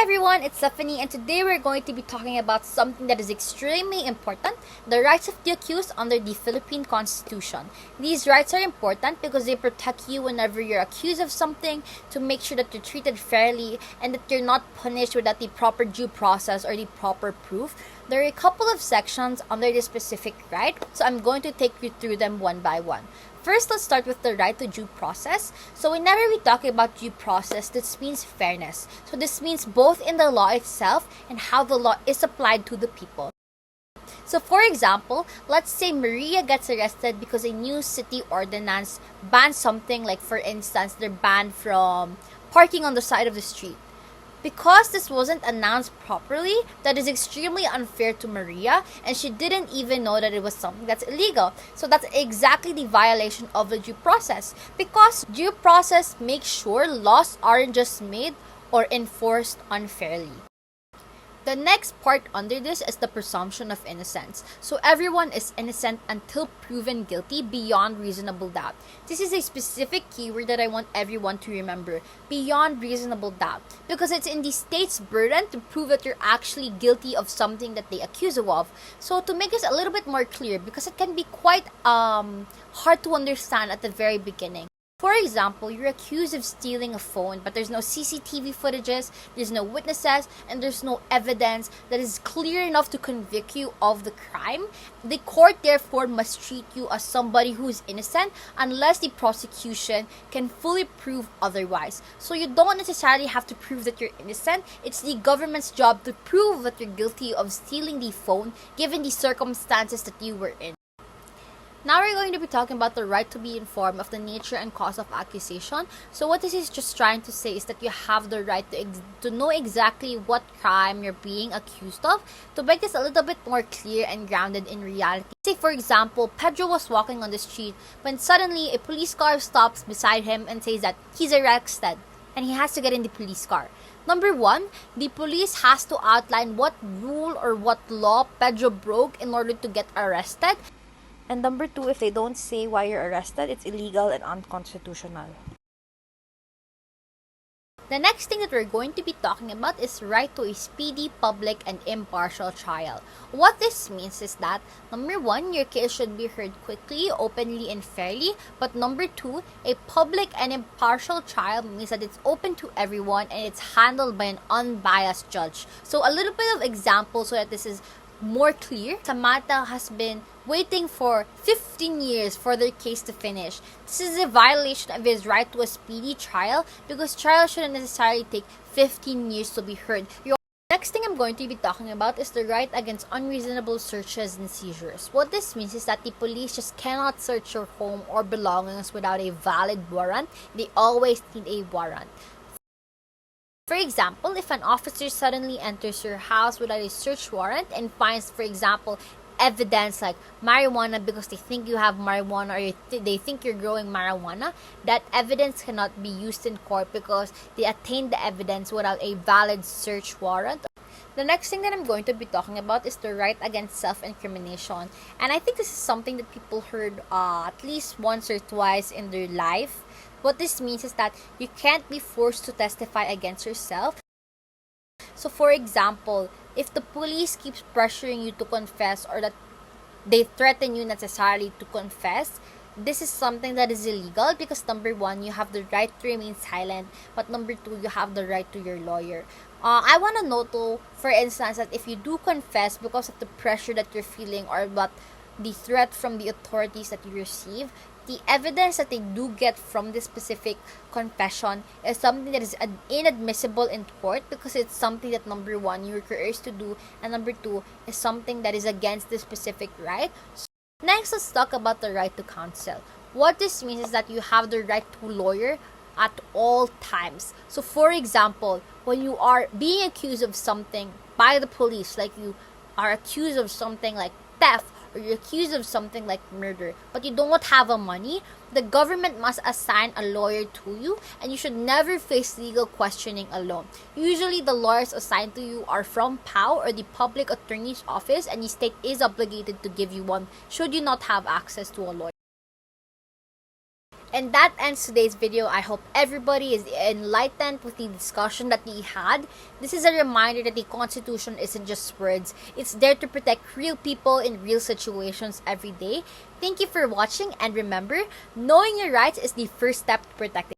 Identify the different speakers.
Speaker 1: everyone, it's Stephanie, and today we're going to be talking about something that is extremely important: the rights of the accused under the Philippine Constitution. These rights are important because they protect you whenever you're accused of something, to make sure that you're treated fairly and that you're not punished without the proper due process or the proper proof. There are a couple of sections under this specific right, so I'm going to take you through them one by one. First, let's start with the right to due process. So whenever we talk about due process, this means fairness. So this means both in the law itself and how the law is applied to the people. So for example, let's say Maria gets arrested because a new city ordinance bans something, like for instance, they're banned from parking on the side of the street. Because this wasn't announced properly, that is extremely unfair to Maria, and she didn't even know that it was something that's illegal. So that's exactly the violation of the due process. Because due process makes sure laws aren't just made or enforced unfairly. The next part under this is the presumption of innocence. So everyone is innocent until proven guilty beyond reasonable doubt. This is a specific keyword that I want everyone to remember: beyond reasonable doubt. Because it's in the state's burden to prove that you're actually guilty of something that they accuse you of. So to make this a little bit more clear, because it can be quite hard to understand at the very beginning. For example, you're accused of stealing a phone, but there's no CCTV footages, there's no witnesses, and there's no evidence that is clear enough to convict you of the crime. The court therefore must treat you as somebody who is innocent unless the prosecution can fully prove otherwise. So you don't necessarily have to prove that you're innocent. It's the government's job to prove that you're guilty of stealing the phone given the circumstances that you were in. Now we're going to be talking about the right to be informed of the nature and cause of accusation. So what this is just trying to say is that you have the right to know exactly what crime you're being accused of. To make this a little bit more clear and grounded in reality. Say for example, Pedro was walking on the street when suddenly a police car stops beside him and says that he's arrested and he has to get in the police car. Number one, the police has to outline what rule or what law Pedro broke in order to get arrested. And number two, if they don't say why you're arrested, it's illegal and unconstitutional. The next thing that we're going to be talking about is right to a speedy, public, and impartial trial. What this means is that, number one, your case should be heard quickly, openly, and fairly. But number two, a public and impartial trial means that it's open to everyone and it's handled by an unbiased judge. So a little bit of example so that this is more clear. Samantha has been waiting for 15 years for their case to finish. This is a violation of his right to a speedy trial because trial shouldn't necessarily take 15 years to be heard. Next thing I'm going to be talking about is the right against unreasonable searches and seizures. What this means is that the police just cannot search your home or belongings without a valid warrant. They always need a warrant. For example, if an officer suddenly enters your house without a search warrant and finds, for example, evidence like marijuana because they think you have marijuana or they think you're growing marijuana, that evidence cannot be used in court because they attained the evidence without a valid search warrant. The next thing that I'm going to be talking about is the right against self-incrimination. And I think this is something that people heard at least once or twice in their life. What this means is that you can't be forced to testify against yourself. So for example, if the police keeps pressuring you to confess or that they threaten you necessarily to confess, this is something that is illegal because number one, you have the right to remain silent, but number two, you have the right to your lawyer. I want to note though, for instance, that if you do confess because of the pressure that you're feeling or what the threat from the authorities that you receive, the evidence that they do get from this specific confession is something that is inadmissible in court because it's something that number one, you're coerced to do, and number two, is something that is against the specific right. So next, let's talk about the right to counsel. What this means is that you have the right to a lawyer at all times. So for example, when you are being accused of something by the police, like you are accused of something like theft, or you're accused of something like murder, but you don't have a money, the government must assign a lawyer to you, and you should never face legal questioning alone. Usually, the lawyers assigned to you are from POW or the Public Attorney's Office, and the state is obligated to give you one should you not have access to a lawyer. And that ends today's video. I hope everybody is enlightened with the discussion that we had. This is a reminder that the Constitution isn't just words. It's there to protect real people in real situations every day. Thank you for watching, and remember, knowing your rights is the first step to protecting